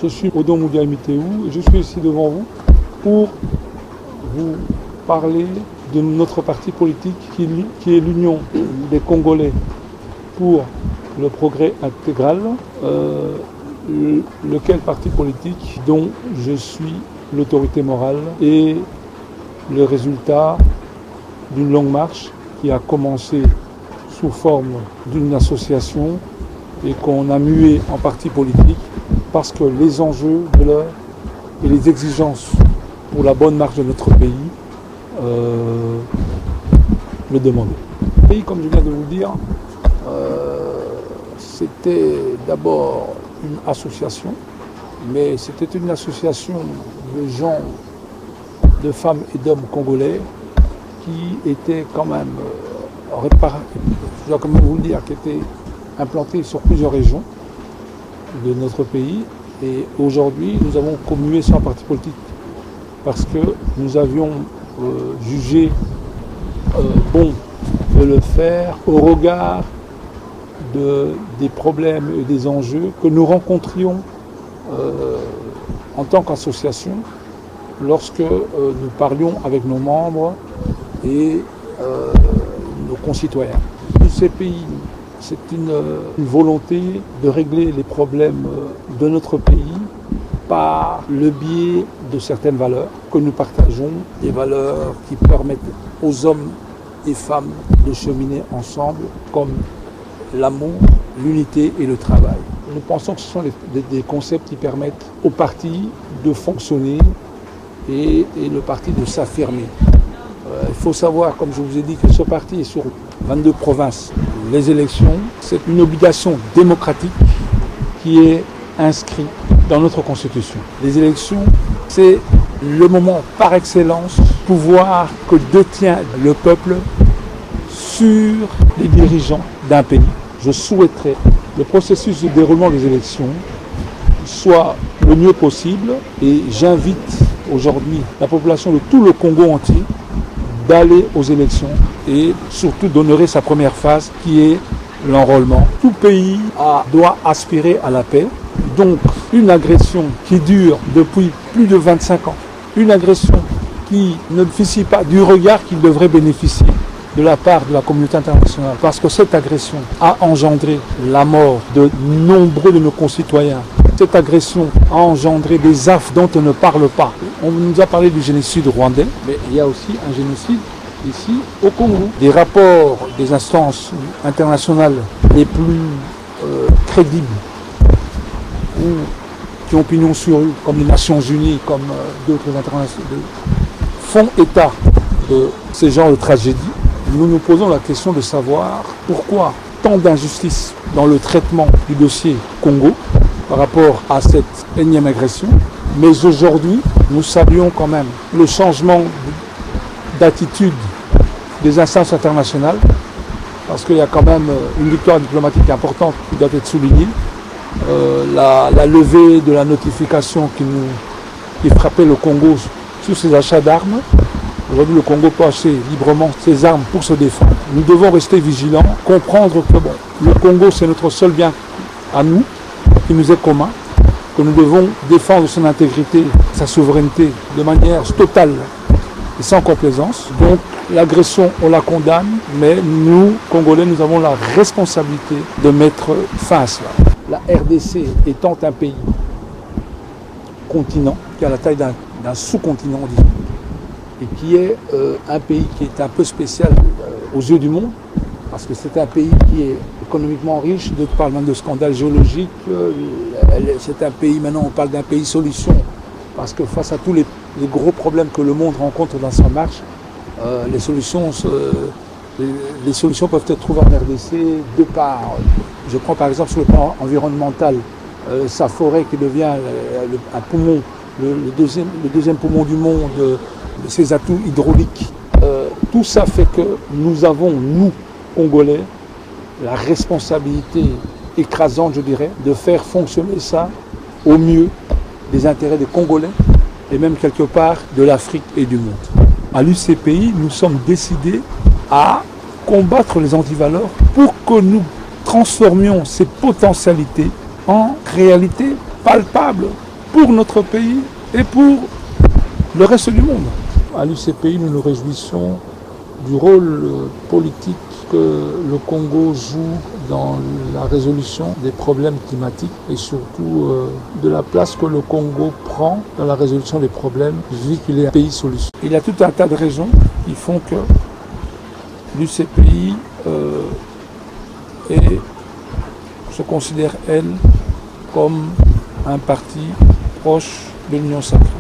Je suis Odon Moudia Mitéou et je suis ici devant vous pour vous parler de notre parti politique qui est l'Union des Congolais pour le progrès intégral, lequel parti politique dont je suis l'autorité morale et le résultat d'une longue marche qui a commencé sous forme d'une association et qu'on a mué en parti politique parce que les enjeux de l'heure et les exigences pour la bonne marche de notre pays le demandaient. Le pays, comme je viens de vous le dire, c'était d'abord une association, mais c'était une association de gens, de femmes et d'hommes congolais qui étaient quand même, je dois quand même vous le dire, qui étaient implantés sur plusieurs régions de notre pays. Et aujourd'hui, nous avons commué sur un parti politique parce que nous avions jugé bon de le faire au regard des problèmes et des enjeux que nous rencontrions en tant qu'association lorsque nous parlions avec nos membres et nos concitoyens. Tous ces pays, c'est une volonté de régler les problèmes de notre pays par le biais de certaines valeurs que nous partageons, des valeurs qui permettent aux hommes et femmes de cheminer ensemble comme l'amour, l'unité et le travail. Nous pensons que ce sont des concepts qui permettent au parti de fonctionner et le parti de s'affirmer. Il faut savoir, comme je vous ai dit, que ce parti est sur 22 provinces. Les élections, c'est une obligation démocratique qui est inscrite dans notre Constitution. Les élections, c'est le moment par excellence, pouvoir que détient le peuple sur les dirigeants d'un pays. Je souhaiterais que le processus de déroulement des élections soit le mieux possible et j'invite aujourd'hui la population de tout le Congo entier d'aller aux élections et surtout d'honorer sa première phase qui est l'enrôlement. Tout pays doit aspirer à la paix. Donc une agression qui dure depuis plus de 25 ans, une agression qui ne bénéficie pas du regard qu'il devrait bénéficier de la part de la communauté internationale, parce que cette agression a engendré la mort de nombreux de nos concitoyens. Cette agression a engendré des affres dont on ne parle pas. On nous a parlé du génocide rwandais, mais il y a aussi un génocide ici au Congo. Des rapports des instances internationales les plus crédibles ou qui ont pignon sur rue, comme les Nations Unies, comme d'autres internationaux, font état de ces genres de tragédies. Nous nous posons la question de savoir pourquoi tant d'injustice dans le traitement du dossier Congo par rapport à cette énième agression. Mais aujourd'hui, nous saluons quand même le changement d'attitude des instances internationales, parce qu'il y a quand même une victoire diplomatique importante qui doit être soulignée. La levée de la notification qui frappait le Congo sur ses achats d'armes. Aujourd'hui, le Congo peut acheter librement ses armes pour se défendre. Nous devons rester vigilants, comprendre que le Congo, c'est notre seul bien à nous, qui nous est commun, que nous devons défendre son intégrité, sa souveraineté de manière totale et sans complaisance. Donc l'agression, on la condamne, mais nous, Congolais, nous avons la responsabilité de mettre fin à cela. La RDC étant un pays continent, qui a la taille d'un sous-continent, disons, et qui est un pays qui est un peu spécial aux yeux du monde, parce que c'est un pays qui est économiquement riche, d'autres parlent même de scandales géologiques, c'est un pays, maintenant on parle d'un pays solution, parce que face à tous les gros problèmes que le monde rencontre dans sa marche, les solutions peuvent être trouvées en RDC de par, je prends par exemple sur le plan environnemental, sa forêt qui devient un poumon, le deuxième poumon du monde, ses atouts hydrauliques. Tout ça fait que nous avons, nous, Congolais, la responsabilité écrasante, je dirais, de faire fonctionner ça au mieux des intérêts des Congolais et même quelque part de l'Afrique et du monde. À l'UCPI, nous sommes décidés à combattre les antivaleurs pour que nous transformions ces potentialités en réalité palpable pour notre pays et pour le reste du monde. À l'UCPI, nous nous réjouissons du rôle politique que le Congo joue dans la résolution des problèmes climatiques et surtout de la place que le Congo prend dans la résolution des problèmes vu qu'il est un pays solution. Il y a tout un tas de raisons qui font que l'UCPI se considère, elle, comme un parti proche de l'Union sacrée.